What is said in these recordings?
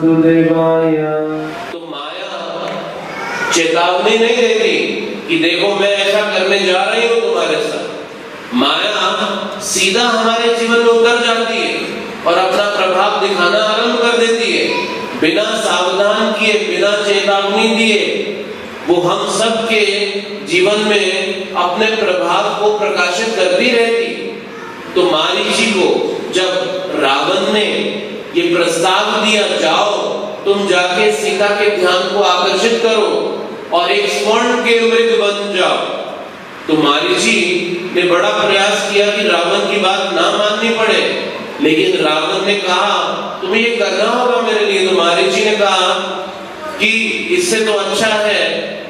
वासुदेवाय। तो माया चेतावनी नहीं देती कि देखो मैं ऐसा करने जा रही हूं तुम्हारे साथ। माया सीधा हमारे जीवन में उतर जाती है और अपना प्रभाव दिखाना आरंभ कर देती है। बिना सावधान किए, बिना चेतावनी दिए वो हम सब के जीवन में अपने प्रभाव को प्रकाशित करती रहती। तो मारीची को जब रावण ने ये प्रस्ताव दिया, जाओ तुम जाके सीता के ध्यान को आकर्षित करो और एक स्वर्ण के मृग बन जाओ, तो मारीची ने बड़ा प्रयास किया कि रावण की बात ना माननी पड़े। लेकिन रावण ने कहा तुम्हें ये करना होगा मेरे लिए। तो मारीची ने कहा कि इससे तो अच्छा है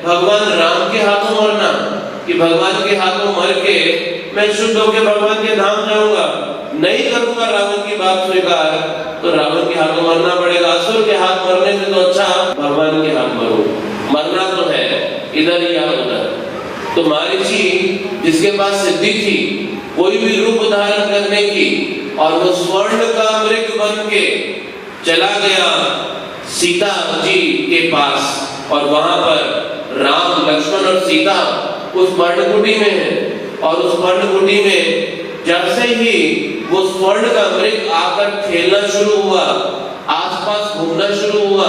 भगवान राम के हाथों मरना, कि भगवान के हाथों मर के मैं शुद्ध होकर भगवान के धाम जाऊंगा। नहीं करूंगा रावण की बात स्वीकार, तो रावण के हाथों मरना पड़ेगा। असुर के हाथ मरने से तो अच्छा भगवान के हाथ मरो। मरना तो है इधर या उधर। तो मारीची जिसके पास सिद्धि थी कोई भी रूप धारण करने की, और वो स्वर्ण का मृग बन के चला गया सीता जी के पास। और वहां पर राम, लक्ष्मण और सीता उस पर्णकुटी में है। और उस पर्णकुटी में जैसे ही वो स्वर्ण का मृग आकर खेलना शुरू हुआ, आसपास घूमना शुरू हुआ,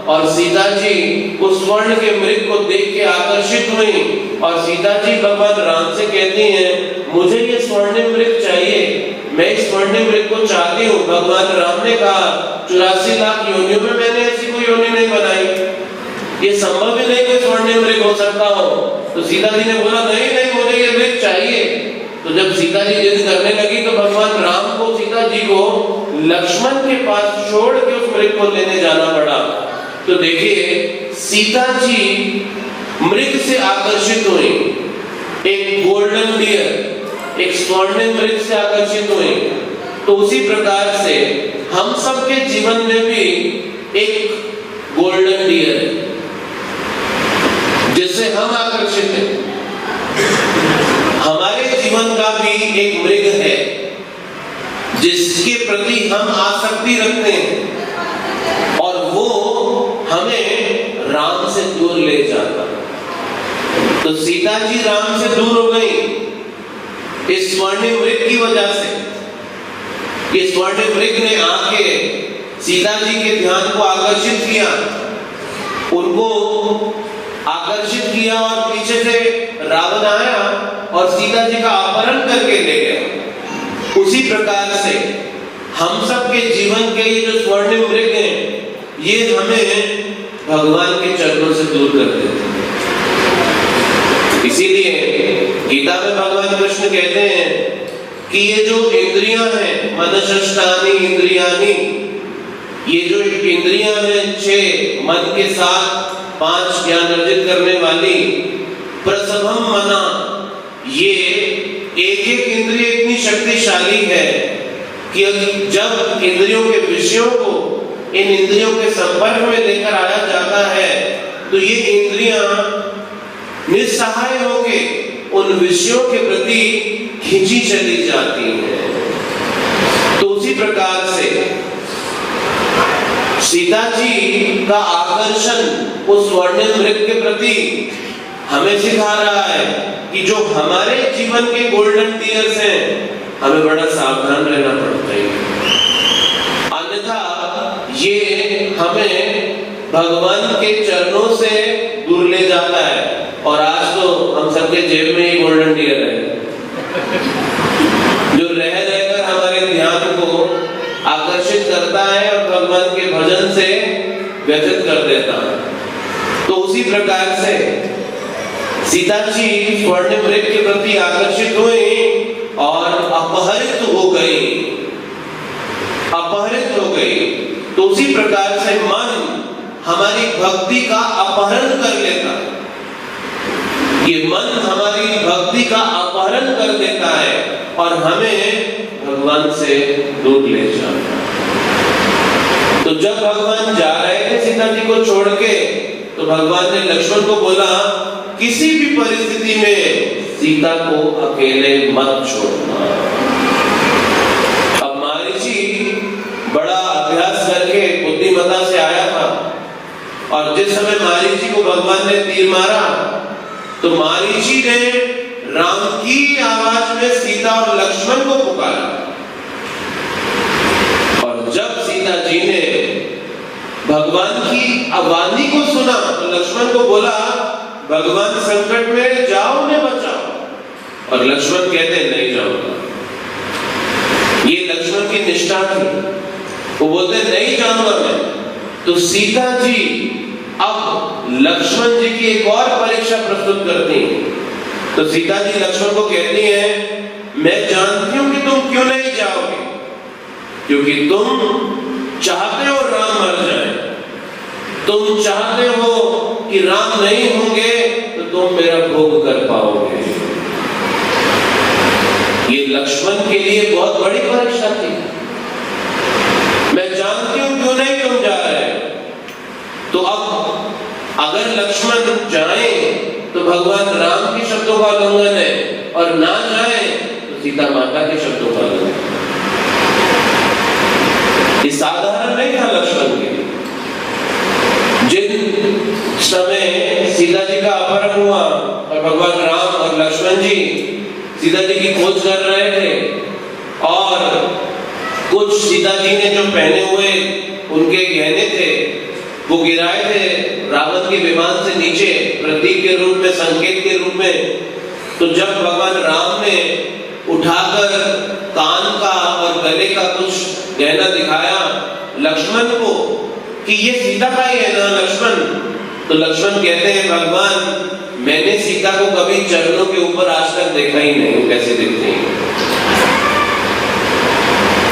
और सीता जी उस स्वर्ण के मृग को देख के आकर्षित हुई। और सीता जी भगवान राम से कहती हैं मुझे ये स्वर्ण मृग चाहिए, मैं इस स्वर्ण मृग को चाहती हूँ। भगवान राम ने कहा 84 लाख योनियों में मैंने ऐसी कोई योनि नहीं बनाई, ये संभव ही नहीं कोई स्वर्ण मृग हो सकता हो। तो सीता जी ने बोला नहीं नहीं मुझे ये मृग चाहिए। तो जब सीता जी जिद करने लगी तो भगवान राम को, सीता जी को लक्ष्मण के पास छोड़ के उस मृग को लेने जाना पड़ा। तो देखिए सीता जी मृग से आकर्षित हुई, एक गोल्डन डियर, एक स्वर्ण मृग से आकर्षित हुई। तो उसी प्रकार से हम सबके जीवन में भी एक गोल्डन डियर है जिससे हम आकर्षित हैं। हमारे जीवन का भी एक मृग है जिसके प्रति हम आसक्ति रखते हैं और वो हमें राम से दूर ले जाता। तो सीता जी राम से दूर हो गई इस स्वर्ण मृग की वजह से। ये स्वर्ण मृग ने आके सीता जी के ध्यान को आकर्षित किया, उनको आकर्षित किया, और पीछे से रावण आया और सीता जी का अपहरण करके ले गया। उसी प्रकार से हम सब के जीवन के ये जो स्वर्ण मृग हैं ये हमें भगवान के चरणों से दूर कर देते हैं। इसीलिए गीता में भगवान कृष्ण कहते हैं कि ये जो इंद्रियां हैं, मनश्ष्टानि इंद्रियानि, ये जो इंद्रियां हैं 6, मन के साथ 5 ज्ञान अर्जित करने वाली, प्रसभम मना, ये एक एक इंद्रिय इतनी शक्तिशाली है कि जब इंद्रियों के विषयों को इन इंद्रियों के संपर्क में लेकर आया जाता है तो ये इंद्रियां निस्सहाय होके उन विषयों के प्रति खिंची चली जाती हैं। तो उसी प्रकार से सीता जी का आकर्षण उस स्वर्ण मृग के प्रति हमें सिखा रहा है कि जो हमारे जीवन के गोल्डन डियर्स हैं हमें बड़ा सावधान रहना पड़ता है, अन्यथा ये हमें भगवान के चरणों से दूर ले जाता है। और आज तो हम सबके जेब में ही गोल्डन डियर है जो रह रहकर हमारे ध्यान को आकर्षित करता है और भगवान के भजन से व्यथित कर देता है। तो उसी प्रकार से सीता जी स्वर्ण मृग के प्रति आकर्षित हुई और अपहरित हो गई। तो उसी प्रकार से मन हमारी भक्ति का अपहरण कर लेता है। ये मन हमारी भक्ति का अपहरण कर देता है और हमें भगवान से दूर ले जाता है। तो जब भगवान जा रहे थे सीता जी को छोड़ के तो भगवान ने लक्ष्मण को बोला किसी भी परिस्थिति में सीता को अकेले मत छोड़ना। अब मारीची बड़ा अभ्यास करके बुद्धिमत्ता से आया भगवान ने तीर मारा तो मारीची ने राम की आवाज में सीता और लक्ष्मण को पुकारा। और जब सीता जी ने भगवान की आवाज़ को सुना तो लक्ष्मण को बोला, भगवान संकट में, जाओ उन्हें बचाओ। और लक्ष्मण कहते नहीं जाऊंगा। ये लक्ष्मण की निष्ठा थी, वो बोलते नहीं जाऊंगा मैं। तो सीता जी अब लक्ष्मण जी की एक और परीक्षा प्रस्तुत करती हैं। तो सीता जी लक्ष्मण को कहती हैं, मैं जानती हूं कि तुम क्यों नहीं जाओगे, क्योंकि तुम चाहते हो राम मर जाए, तुम चाहते हो कि राम नहीं होंगे तो तुम मेरा भोग कर पाओगे। ये लक्ष्मण के लिए बहुत बड़ी परीक्षा थी। मैं जानती हूं क्यों नहीं तुम जा रहे। तो अब अगर लक्ष्मण जाए तो भगवान राम के शब्दों का उल्लंघन है, और ना जाए तो सीता माता के शब्दों का उल्लंघन है। ये साधारण नहीं था लक्ष्मण के लिए। जिन समय सीता जी का अपहरण हुआ और भगवान राम और लक्ष्मण जी सीता जी की खोज कर रहे थे, और कुछ सीता जी ने जो पहने हुए उनके गहने थे वो गिराए थे रावण के विमान से नीचे, प्रतीक के रूप में, संकेत के रूप में। तो जब भगवान राम ने उठाकर कान का और गले का कुछ गहना दिखाया लक्ष्मण को कि ये सीता का ही है ना लक्ष्मण, तो लक्ष्मण कहते हैं, भगवान मैंने सीता को कभी चरणों के ऊपर आज तक देखा ही नहीं, वो कैसे दिखती है।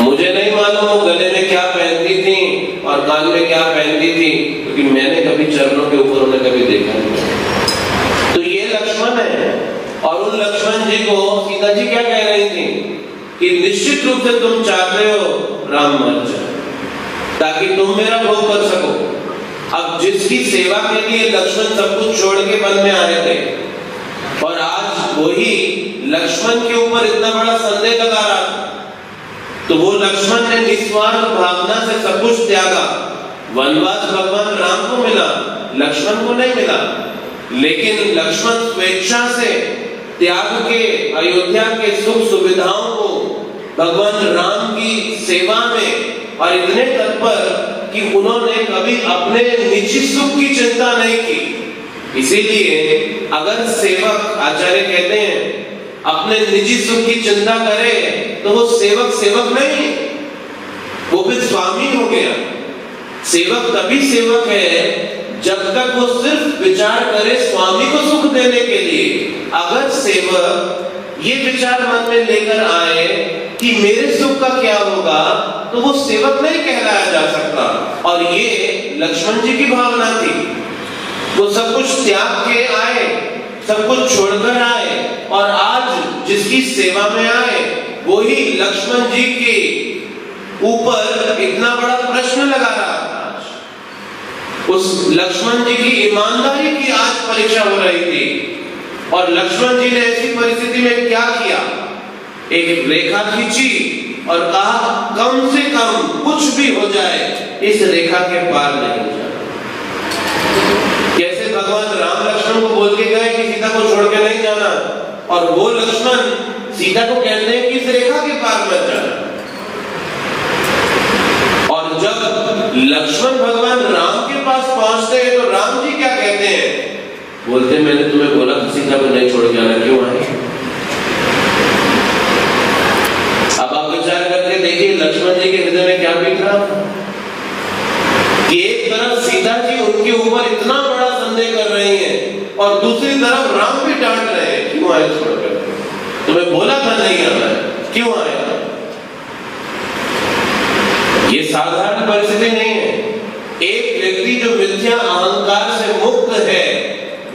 मुझे नहीं मालूम वो गले में क्या पहनती थी और कान में क्या पहनती थी, क्योंकि मैंने कभी चरणों के ऊपर उन्हें कभी देखा नहीं। तो ये लक्ष्मण है। और उन लक्ष्मण जी को सीता जी क्या कह रही थी कि निश्चित रूप से तुम चाहते हो राम मर जाए ताकि तुम मेरा भोग कर सको। अब जिसकी सेवा के लिए लक्ष्मण सब कुछ छोड़ के वन में आए थे, और आज वही लक्ष्मण के ऊपर इतना बड़ा संदेह लगा रहा था, तो वो लक्ष्मण ने निस्वार्थ भावना से सब कुछ त्यागा। वनवास भगवान राम को मिला, लक्ष्मण को नहीं मिला, लेकिन लक्ष्मण स्वेच्छा से त्याग के अयोध्या के सुख सुविधाओं को भगवान राम की सेवा में, और इतने तत्पर कि उन्होंने कभी अपने निजी सुख की चिंता नहीं की। इसीलिए अगर सेवक, आचार्य कहते हैं, अपने निजी सुख की चिंता करे तो वो सेवक सेवक नहीं, वो भी स्वामी हो गया। सेवक तभी सेवक है जब तक वो सिर्फ विचार करे स्वामी को सुख देने के लिए। अगर सेवक ये विचार मन में लेकर आए कि मेरे सुख का क्या होगा, तो वो सेवक नहीं कहलाया जा सकता। और ये लक्ष्मण जी की भावना थी। वो सब कुछ त्याग के आए, सब कुछ छोड़कर आए, और आज जिसकी सेवा में आए वही लक्ष्मण जी के ऊपर इतना बड़ा प्रश्न लगा रहा था। उस लक्ष्मण जी की ईमानदारी की आज परीक्षा हो रही थी। और लक्ष्मण जी ने ऐसी परिस्थिति में क्या किया, एक रेखा खींची और कहा कम से कम कुछ भी हो जाए इस रेखा के पार नहीं जाना। कैसे भगवान राम लक्ष्मण को बोल के गए कि सीता को छोड़ के नहीं जाना, और वो लक्ष्मण सीता को कहते हैं कि इस रेखा के पार मत जाना। और जब लक्ष्मण भगवान राम के पास पहुंचते हैं तो राम जी क्या कहते हैं, बोलते मैंने तुम्हें बोला था सीता को नहीं छोड़ के आना, क्यों आए। अब आप विचार करके देखिए लक्ष्मण जी के हृदय में क्या बीत रहा था कि एक तरफ सीता जी उनके ऊपर इतना बड़ा संदेह कर रही हैं, और दूसरी तरफ राम भी डांट रहे हैं, क्यों आए छोड़कर, तुम्हें बोला था नहीं आना, क्यों आए। ये साधारण परिस्थिति नहीं है। एक व्यक्ति जो मिथ्या अहंकार से मुक्त है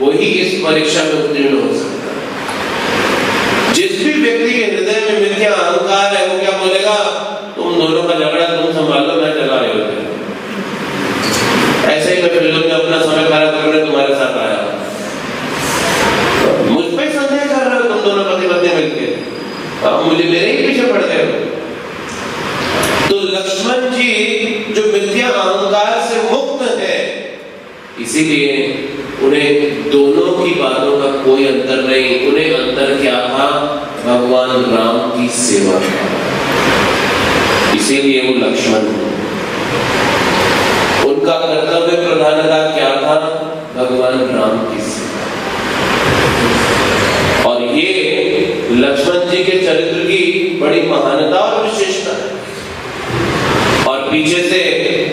वही इस परीक्षा में उत्तीर्ण हो सकता है। जिस भी व्यक्ति के हृदय में मिथ्या अहंकार है वो क्या बोलेगा, तुम दोनों का झगड़ा तुम संभालो, मैं चला रही हूँ। ऐसे ही मैं फिल्म में अपना समय खराब करने तुम्हारे साथ आया, मुझ पे संदेह कर रहे हो तुम दोनों पति पत्नी मिलकर, अब मुझे मेरे ही पीछे पड़ गए हो। तो लक्ष्मण जी जो मिथ्या अहंकार से मुक्त है, इसीलिए उन्हें दोनों की बातों का कोई अंतर नहीं। उन्हें अंतर क्या था? भगवान राम की सेवा था। इसीलिए वो लक्ष्मण थे। उनका कर्तव्य प्रधानता क्या था? भगवान राम की सेवा। और ये लक्ष्मण जी के चरित्र की बड़ी महानता और विशेषता है। और पीछे से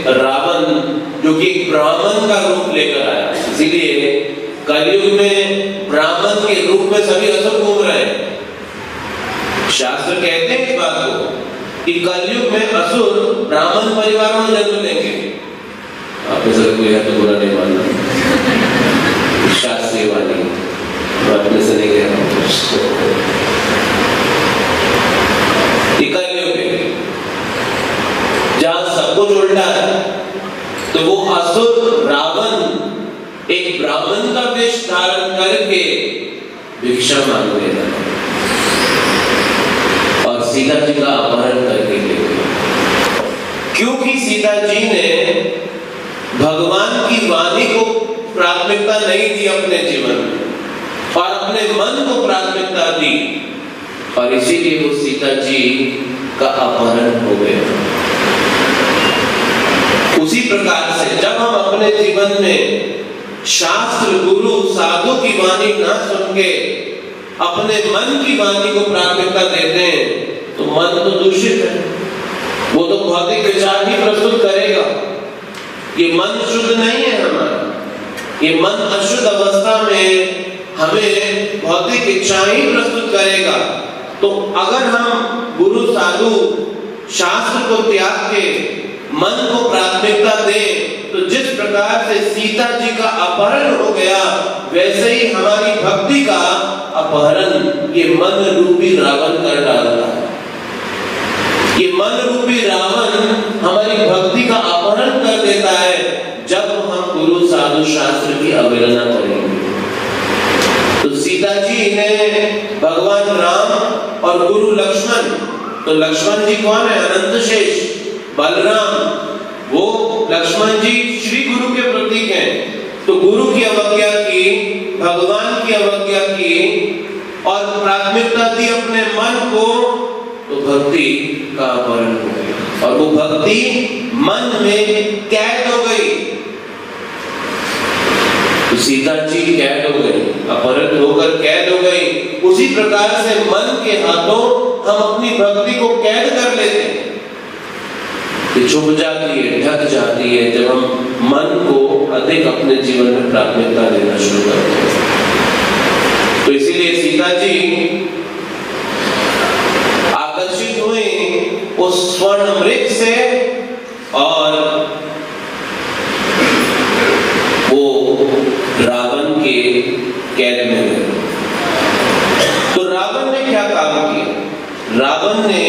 रावण जो कि ब्राह्मण का रूप लेकर आया, इसीलिए कलयुग में ब्राह्मण के रूप में सभी असुर घूम रहे हैं। शास्त्र कहते हैं इस बात को कि कलयुग में असुर ब्राह्मण परिवारों में जन्म लेंगे। आप ऐसा कोई है तो बुरा नहीं मानना, शास्त्रीय वाणी अपने से नहीं कह रहा हूं। कलयुग में जहां सब कुछ उल्टा है, तो वो असुर रावण एक ब्राह्मण का वेश धारण करके भिक्षा मांगने लगा और सीता जी का अपहरण करके ले गया। क्योंकि सीता जी ने भगवान की वाणी को प्राथमिकता नहीं दी अपने जीवन में और अपने मन को प्राथमिकता दी, और इसीलिए वो सीता जी का अपहरण हो गया। उसी प्रकार से जब हम अपने जीवन में शास्त्र, गुरु, साधु की वाणी ना सुन के अपने मन की वाणी को प्राथमिकता देते हैं, तो मन तो दूषित है, वो तो भौतिक विचार ही प्रस्तुत करेगा। ये मन शुद्ध नहीं है हमारा, ये मन अशुद्ध अवस्था में हमें भौतिक इच्छा ही प्रस्तुत करेगा। तो अगर हम गुरु, साधु, शास्त्र को त्याग के मन को प्राथमिकता दें, तो जिस प्रकार से सीता जी का अपहरण हो गया, वैसे ही हमारी भक्ति का अपहरण ये मन रूपी रावण कर डालता है। ये मन रूपी रावण हमारी भक्ति का अपहरण कर देता है जब हम गुरु, साधु, शास्त्र की अवहेलना करेंगे। तो सीता जी ने भगवान राम और गुरु लक्ष्मण, तो लक्ष्मण जी कौन है? अनंत शेष बलराम, वो लक्ष्मण जी श्री गुरु के प्रतीक हैं। तो गुरु की अवज्ञा की, भगवान की अवज्ञा की और प्राथमिकता दी अपने मन को, तो भक्ति का अपहरण हो गया और वो भक्ति मन में कैद हो गई। तो सीता जी कैद हो गई, अपहरण होकर कैद हो गई। उसी प्रकार से मन के हाथों हम अपनी भक्ति को कैद कर लेते हैं, छुप जाती है, ढक जाती है जब हम मन को अधिक अपने जीवन में प्राथमिकता देना शुरू करते हैं। तो इसीलिए सीता जी आकर्षित हुई उस स्वर्ण मृग से और वो रावण के कैद में गए। तो रावण ने क्या काम किया? रावण ने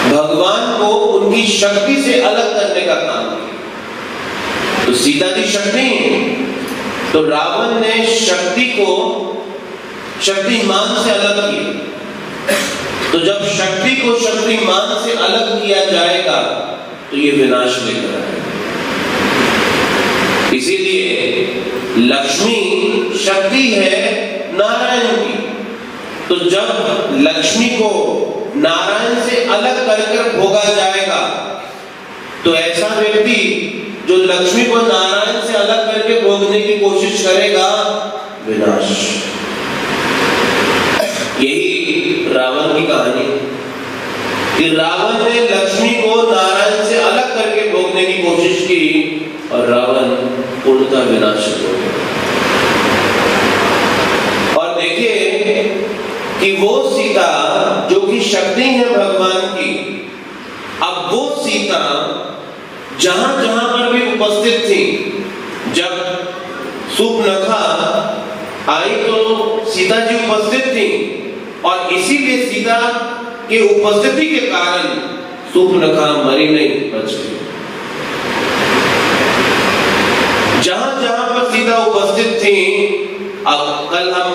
भगवान को उनकी शक्ति से अलग करने का काम किया। तो सीता जी शक्ति है, तो रावण ने शक्ति को शक्तिमान से अलग किया। तो जब शक्ति को शक्तिमान से अलग किया जाएगा तो ये विनाश लेकर आएगा। इसीलिए लक्ष्मी शक्ति है नारायण की। तो जब लक्ष्मी को नारायण से अलग कर भोगा जाएगा, तो ऐसा व्यक्ति जो लक्ष्मी को नारायण से अलग करके भोगने की कोशिश करेगा, विनाश। यही रावण की कहानी कि रावण ने लक्ष्मी को नारायण से अलग करके भोगने की कोशिश की और रावण पूर्णतः विनाशित हो गया। और देखिए कि वो सीता जो कि शक्ति है भगवान की, अब वो सीता जहां जहां पर भी उपस्थित थी, जब शूर्पणखा आई तो सीता जी उपस्थित थी और इसीलिए सीता की उपस्थिति के कारण शूर्पणखा मरी नहीं, बच गई। जहां जहां पर सीता उपस्थित थी, अब कल हम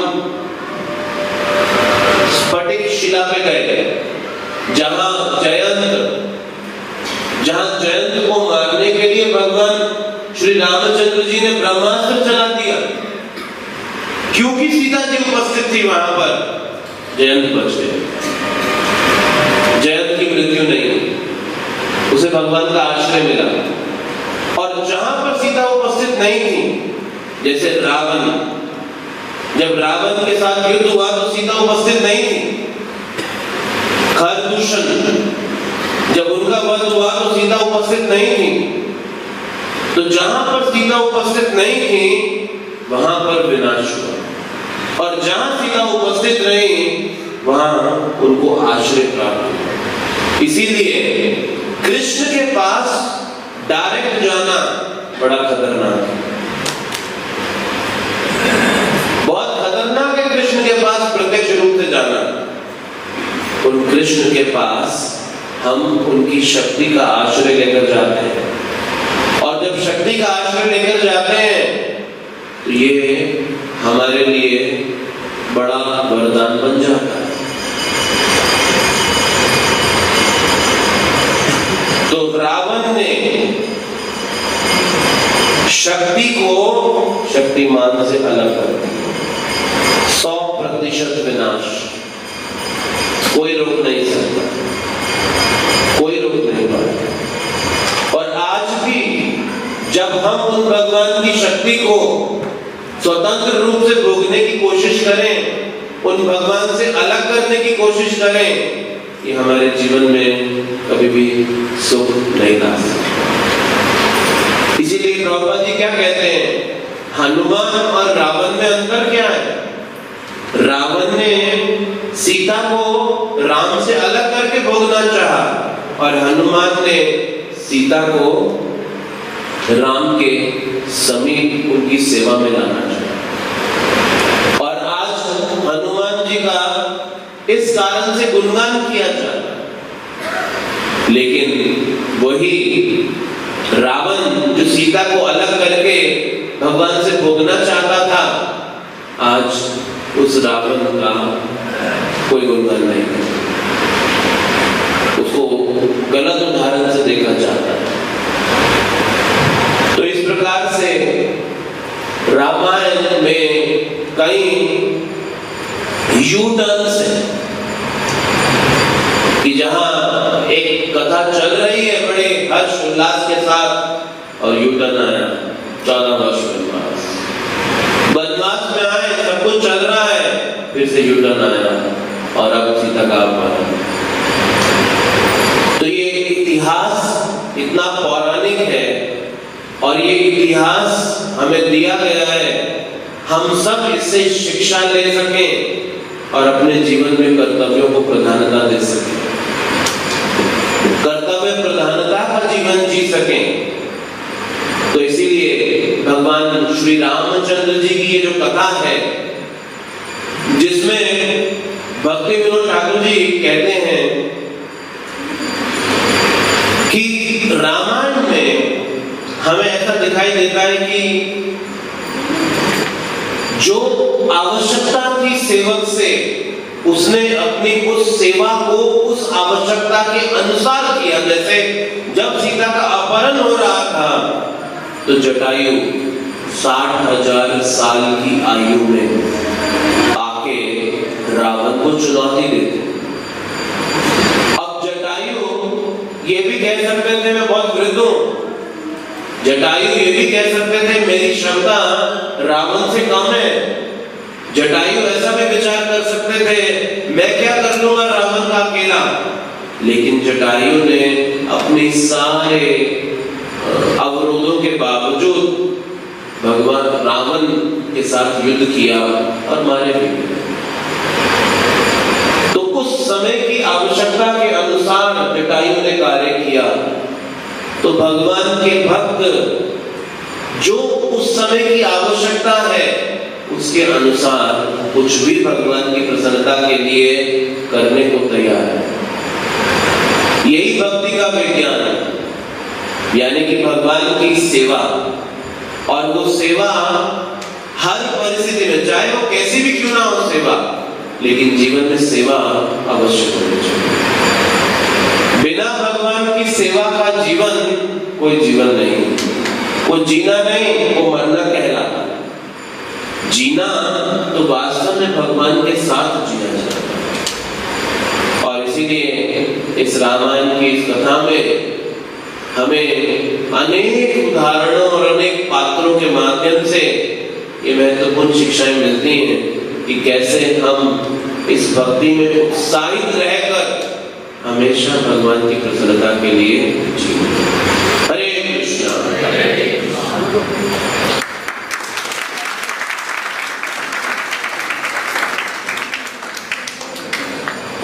स्फटिक शिला पे गए, जहां जयंत को मारने के लिए भगवान श्री श्री रामचंद्र जी ने ब्रह्मास्त्र चला दिया, क्योंकि सीता जी उपस्थित थी वहां पर। जयंत बच गए, जयंत की मृत्यु नहीं हुई, उसे भगवान का आश्रय मिला। और जहां पर सीता उपस्थित नहीं थी, जैसे रावण, जब रावण के साथ युद्ध हुआ तो सीता उपस्थित नहीं थी। खरदूषण, जब उनका वध हुआ तो सीता उपस्थित नहीं थी। तो जहां पर सीता उपस्थित नहीं थी वहां पर विनाश हुआ, और जहां सीता उपस्थित रही वहां उनको आश्रय प्राप्त हुआ। इसीलिए कृष्ण के पास डायरेक्ट जाना बड़ा खतरनाक है, बहुत खतरनाक है कृष्ण के पास प्रत्यक्ष रूप से जाना। उन कृष्ण के पास हम उनकी शक्ति का आश्रय लेकर जाते हैं, और जब शक्ति का आश्रय लेकर जाते हैं तो ये हमारे लिए बड़ा वरदान बन जाता है। तो रावण ने शक्ति को शक्तिमान से अलग कर दिया, 100% विनाश। कोई रोक नहीं सकता, कोई रोक नहीं पाता। और आज भी जब हम उन भगवान की शक्ति को स्वतंत्र रूप से भोगने की कोशिश करें, उन भगवान से अलग करने की कोशिश करें, ये हमारे जीवन में कभी भी सुख नहीं ला सकता। इसीलिए प्रभुपाद जी क्या कहते हैं, हनुमान और रावण में अंतर क्या है? रावण ने सीता को राम से अलग करके भोगना चाहा, और हनुमान ने सीता को राम के समीप उनकी सेवा में लाना चाहा। और आज हनुमान जी का इस कारण से गुणगान किया जाता है, लेकिन वही रावण जो सीता को अलग करके भगवान से भोगना चाहता था, आज उस रावण का कोई गुणगान नहीं है, उसको गलत उदाहरण से देखा जाता है। तो इस प्रकार से रामायण में कई यू टर्न्स हैं कि जहां एक कथा चल रही है बड़े हर्ष उल्लास के साथ, और यू टर्न आया 14 वर्ष वनवास, वनवास में आए, सब कुछ चल रहा है, फिर से यू टर्न आया और अब सीता का अपहरण। तो ये इतिहास इतना पौराणिक है, और ये इतिहास हमें दिया गया है, हम सब इससे शिक्षा ले सकें और अपने जीवन में कर्तव्यों को प्रधानता दे सकें, कर्तव्य प्रधानता का जीवन जी सकें। तो इसीलिए भगवान श्री रामचंद्र जी की ये जो कथा है, जिसमें भक्ति विनोद ठाकुर जी कहते हैं कि रामायण में हमें ऐसा दिखाई देता है कि जो आवश्यकता थी सेवक से, उसने अपनी उस सेवा को उस आवश्यकता के अनुसार किया। जैसे जब सीता का अपहरण हो रहा था तो जटायु 60,000 साल की आयु में आके रावण को चुनौती देते। अब जटायु ये भी कह सकते थे मैं बहुत वृद्ध हूं, जटायु ये भी कह सकते थे मेरी क्षमता रावण से कम है। जटायु ऐसा भी विचार कर सकते थे मैं क्या कर लूंगा रावण का अकेला। लेकिन जटायु ने अपने सारे अवरोधों के बावजूद भगवान रावण के साथ युद्ध किया और मारे भी। तो उस समय की आवश्यकता के अनुसार जटायु ने कार्य किया। तो भगवान के भक्त जो उस समय की आवश्यकता है उसके अनुसार कुछ भी भगवान की प्रसन्नता के लिए करने को तैयार है। यही भक्ति का विज्ञान है, यानी कि भगवान की सेवा। और वो सेवा हर परिस्थिति में, चाहे वो कैसी भी क्यों ना हो सेवा, लेकिन जीवन में सेवा अवश्य होनी चाहिए। बिना भगवान की सेवा का जीवन कोई जीवन नहीं। वो जीना नहीं, वो मरना कहलाता। जीना तो वास्तव में भगवान के साथ जीना चाहिए। और इसीलिए इस रामायण की इस कथा में हमें अनेक उदाहरणों और अनेक पात्रों के माध्यम से ये महत्वपूर्ण शिक्षाएं मिलती हैं कि कैसे हम इस भक्ति में उत्साहित रहकर हमेशा भगवान की प्रसन्नता के लिए जीवन। हरे कृष्णा।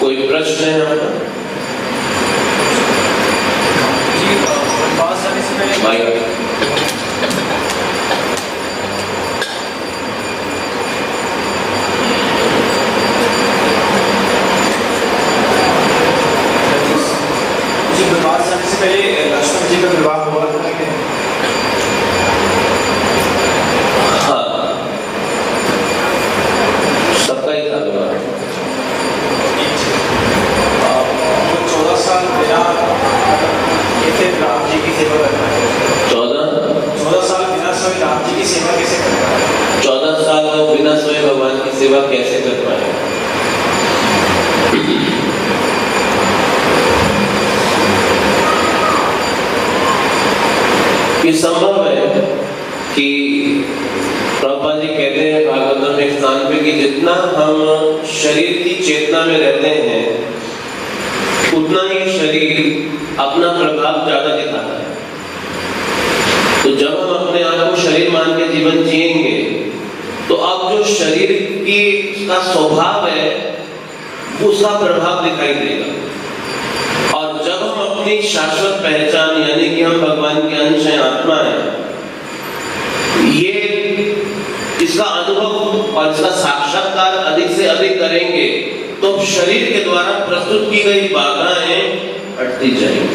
कोई प्रश्न है आपका? भाई लक्ष्मण जी का विवाह हुआ था क्या? हाँ, सबका ही था विवाह। 14 साल बिना कैसे राम जी की सेवा करना है? 14 साल बिना सोए राम जी की सेवा कैसे करना है? 14 साल लोग बिना सोए भगवान की सेवा कैसे कर पाए? ये संभव है कि प्रभुपाद जी कहते हैं भागवत में स्थान पे कि जितना हम शरीर की चेतना में रहते हैं उतना ही शरीर अपना प्रभाव ज्यादा दिखाता है। तो जब हम अपने आप को शरीर मान के जीवन जिएंगे तो अब जो शरीर की का स्वभाव है उसका प्रभाव दिखाई देगा। और जब हम अपनी शाश्वत पहचान यानी कि हम भगवान के अंश हैं, आत्मा है, ये इसका अनुभव और इसका साक्षात्कार अधिक से अधिक करेंगे तो शरीर के द्वारा प्रस्तुत की गई बाधाएं हटती जाएंगी।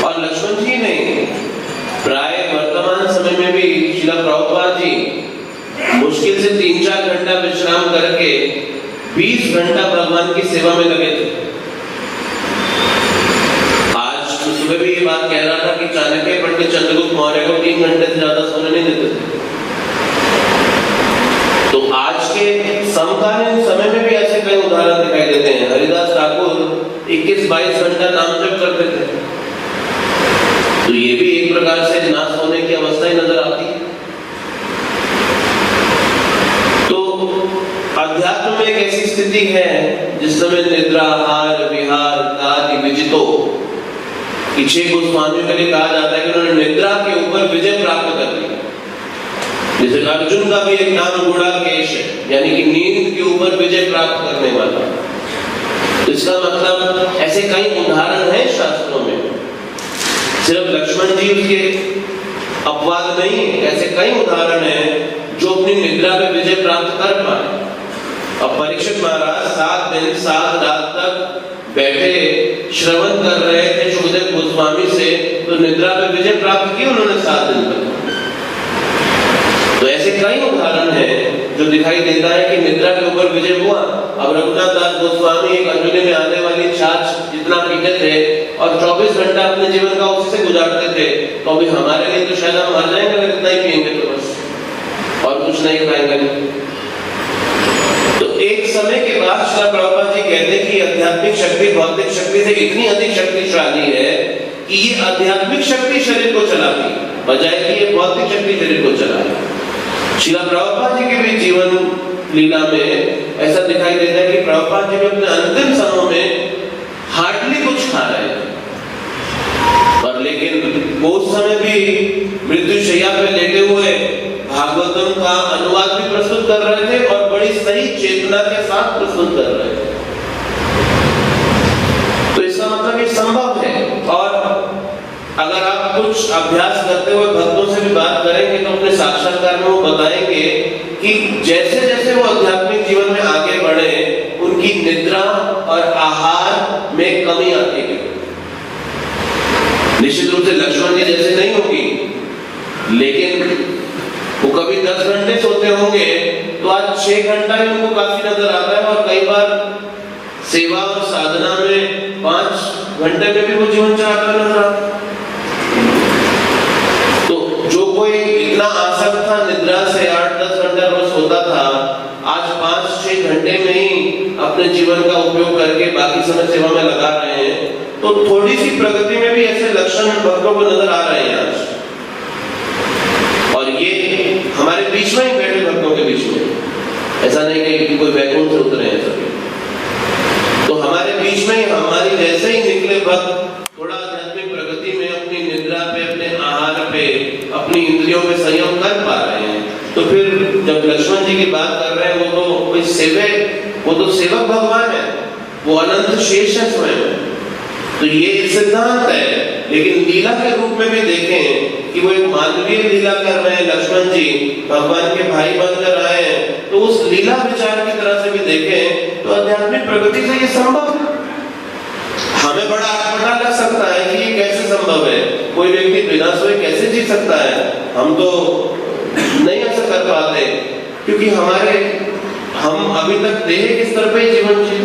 और लक्ष्मण जी ने प्राय वर्तमान समय में भी श्रील प्रभुपाद जी मुश्किल से 3-4 घंटा विश्राम करके 20 घंटा भगवान की सेवा में लगे थे। सुबह भी ये बात कह रहा था कि चाणक्य पंडित चंद्रगुप्त मौर्य को 3 घंटे से ज्यादा सोने नहीं देते थे। तो आज के समकालीन समय में भी ऐसे कई उदाहरण दिखाई देते हैं। हरिदास ठाकुर 21-22 घंटा नाम जप करते थे। तो ये भी एक प्रकार से ना सोने की अवस्था ही नजर आती है। तो अध्यात्म में एक ऐसी स्थिति है जिस समय निद्रा आहार विहार कार्य विजितो, पीछे गोस्वामियों के लिए कहा जाता है कि उन्होंने निद्रा के ऊपर विजय प्राप्त कर ली। जैसे अर्जुन का भी एक नाम गुड़ाकेश है, यानी कि नींद के ऊपर विजय प्राप्त करने वाला। तो इसका मतलब ऐसे कई उदाहरण हैं शास्त्रों में, सिर्फ लक्ष्मण जी उसके अपवाद नहीं, ऐसे कई उदाहरण हैं जो अपनी निद्रा में विजय प्राप्त कर पाए। अब परीक्षित महाराज 7 दिन 7 रात तक बैठे श्रवण कर रहे थे सुखदेव गोस्वामी से, तो निद्रा पे विजय प्राप्त की उन्होंने 7 दिन तक। तो ऐसे कई उदाहरण हैं जो दिखाई देता है कि निद्रा के ऊपर विजय हुआ। अब रघुनाथ दास गोस्वामी एक अंजलि में आने वाली छाछ जितना पीते थे और 24 घंटा अपने जीवन का उसी से गुजारते थे, तो अभी हमारे लिए तो शायद हम मर जाएंगे अगर इतना ही पिएंगे तो बस, और कुछ नहीं खाएंगे। तो एक समय के बाद श्रील प्रभुपाद जी कहते हैं कि आध्यात्मिक शक्ति भौतिक शक्ति से इतनी अधिक शक्तिशाली है कि ये आध्यात्मिक शक्ति शरीर को चलाती है बजाय कि ये भौतिक शक्ति शरीर को चलाए। श्रील प्रभुपाद जी के भी जीवन लीला में ऐसा दिखाई देता है कि प्रभुपाद जी भी अपने अंतिम समय में हार्डली कुछ खा रहे थे, पर लेकिन उस समय भी मृत्युशैया पे लेटे हुए भागवतम का अनुवाद भी प्रस्तुत कर रहे थे और बड़ी सही चेतना के साथ प्रस्तुत कर रहे थे। तो इसका मतलब ये संभव है। और अगर आप कुछ अभ्यास करते हुए भक्तों से भी बात करेंगे तो अपने साक्षात्कार में वो बताएंगे कि जैसे जैसे वो आध्यात्मिक जीवन में आगे बढ़े उनकी निद्रा और आहार में कमी आती है। निश्चित रूप से लक्ष्मण जी जैसे नहीं होगी, लेकिन वो कभी 10 घंटे सोते होंगे तो आज 6 घंटा ही उनको काफी नजर आता है, और कई बार सेवा और साधना में 5 घंटे में भी वो जीवन चलाता नजर आता है। तो घंटे में ही अपने जीवन का उपयोग करके बाकी समय सेवा में लगा रहे हैं, तो थोड़ी सी प्रगति में भी ऐसे लक्षण भक्तों को नजर आ रहे हैं आज। और ये हमारे बीच में ही बैठे भक्तों के बीच में, ऐसा नहीं कि कोई वैकुंठ से उतरे हैं सभी। तो हमारे बीच में हमारी जैसे ही निकले भक्त थोड़ा आध्यात्मिक प्रगति में अपनी निद्रा पे, अपने आहार पे, अपनी इंद्रियों पे संयम कर पा रहे हैं, तो फिर जब लक्ष्मण जी की बात कर रहे हैं, वो तो कोई सेवक, वो तो सेवक भगवान है, वो अनंत शेष है स्वयं। तो ये सिद्धांत है, लेकिन लीला के रूप में भी देखें कि वो एक मानवीय लीला कर रहे हैं लक्ष्मण जी, भगवान के भाई बनकर आए हैं, तो उस लीला विचार की तरह से भी देखें तो आध्यात्मिक प्रगति से ये संभव है। हमें बड़ा पता लग सकता है कि ये कैसे संभव है, कोई व्यक्ति बिना सोए कैसे जी सकता है, हम तो नहीं ऐसा कर पाते, क्योंकि हम अभी तक देह के स्तर पे जीवन जी,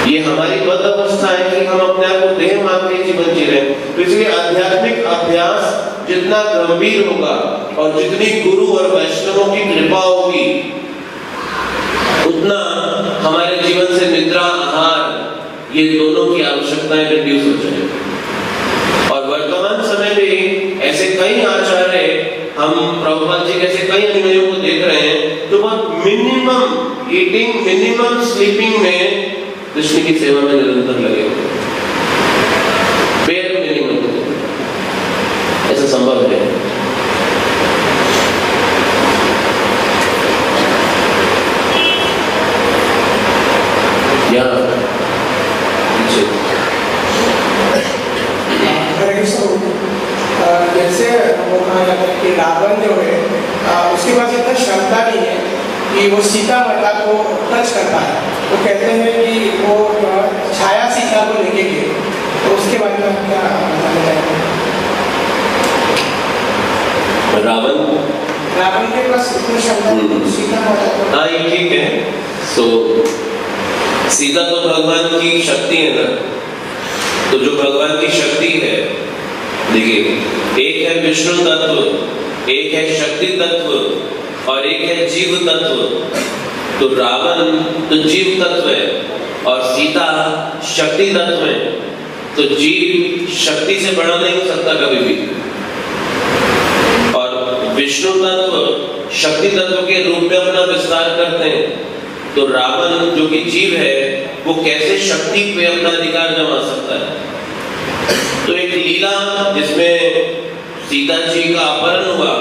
ये हमारी बद अवस्था है कि हम अपने आप को देह मान के जीवन जी रहे हैं। तो इसलिए आध्यात्मिक अभ्यास जितना गंभीर होगा और जितनी गुरु और वैष्णवों की कृपा होगी, उतना हमारे जीवन से निद्रा, आहार, ये दोनों की आवश्यकताएं रिड्यूस हो जाएगी। और वर्तमान समय में ऐसे कई आचार्य, हम प्रभुपाद जी जैसे कई अनुयायियों को देख रहे हैं जो बहुत मिनिमम ईटिंग, मिनिमम स्लीपिंग में कृष्ण की सेवा में निरंतर लगे हुए, बेयर मिनिमम, ऐसा संभव है। जैसे वो कहा जाता है कि रावण जो है उसके पास इतना क्षमता नहीं है कि वो सीता माता को टच कर पाए। वो कहते हैं कि वो छाया सीता को लेके गए, तो उसके बारे में क्या बताना चाहेंगे? रावण के पास इतनी क्षमता सीता माता को, हाँ ये ठीक है। सो सीता तो भगवान की शक्ति है ना, तो जो भगवान की शक्ति है, देखिए एक है विष्णु तत्व, एक है शक्ति तत्व और एक है जीव तत्व। तो रावण तो जीव तत्व है और सीता शक्ति तत्व है, तो जीव शक्ति से बड़ा नहीं हो सकता कभी भी। और विष्णु तत्व शक्ति तत्व के रूप में अपना विस्तार करते हैं, तो रावण जो कि जीव है वो कैसे शक्ति पे अपना अधिकार जमा सकता है। तो एक लीला जिसमें सीता जी का अपहरण हुआ,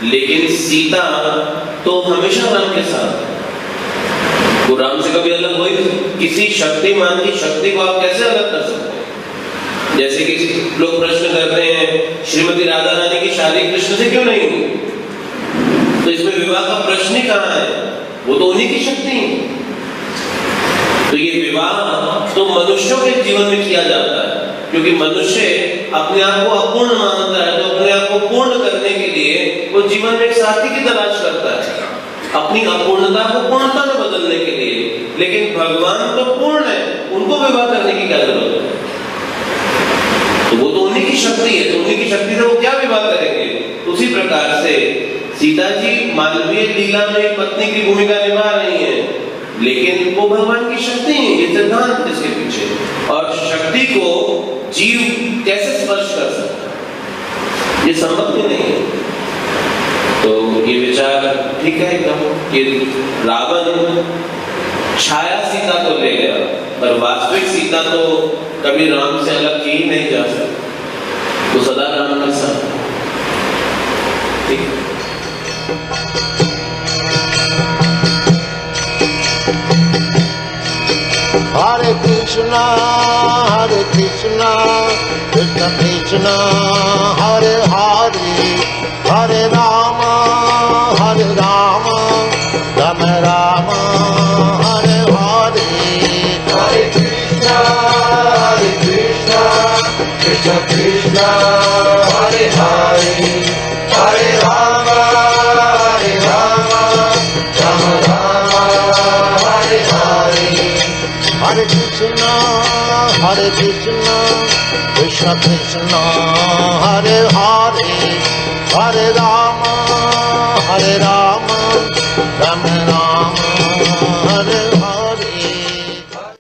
लेकिन सीता तो हमेशा राम के साथ है, वो राम से कभी अलग हुई नहीं। किसी शक्तिमान की शक्ति को आप कैसे अलग कर सकते हैं? जैसे कि लोग प्रश्न करते हैं श्रीमती राधा रानी की शादी कृष्ण से क्यों नहीं हुई, तो इसमें विवाह का प्रश्न ही कहाँ है, वो तो उन्हीं की शक्ति है। तो ये विवाह तो मनुष्यों के जीवन में किया जाता है, क्योंकि मनुष्य अपने आप को अपूर्ण मानता है, तो अपने आप को पूर्ण करने के लिए वो जीवन में एक साथी की तलाश करता है, अपनी अपूर्णता को पूर्णता में बदलने के लिए। लेकिन भगवान तो पूर्ण है, उनको विवाह करने की क्या जरूरत है? तो वो तो उन्हीं की शक्ति है, तो उन्हीं की शक्ति से वो क्या विवाह करेंगे? उसी प्रकार से सीता जी मानवीय लीला में पत्नी की भूमिका निभा रही है, लेकिन वो भगवान की शक्ति है, ये सिद्धांत इसके पीछे। और शक्ति को जीव कैसे स्पर्श कर सकता है, ये संभव ही नहीं है। तो ये विचार ठीक है एकदम कि रावण छाया सीता को ले गया, पर वास्तविक सीता तो कभी राम से अलग की ही नहीं जा सकती, तो सदा राम के साथ। ठीक है। Hare Krishna, Krishna Krishna, Hare Hare, Hare Rama, Rama Rama, Hare Hare. Hare Krishna, Krishna Krishna, Hare Hare, Hare Rama, Rama Rama, Hare Hare. Hare Krishna, Krishna Krishna, Hare Hare, Hare Rama, Rama Rama.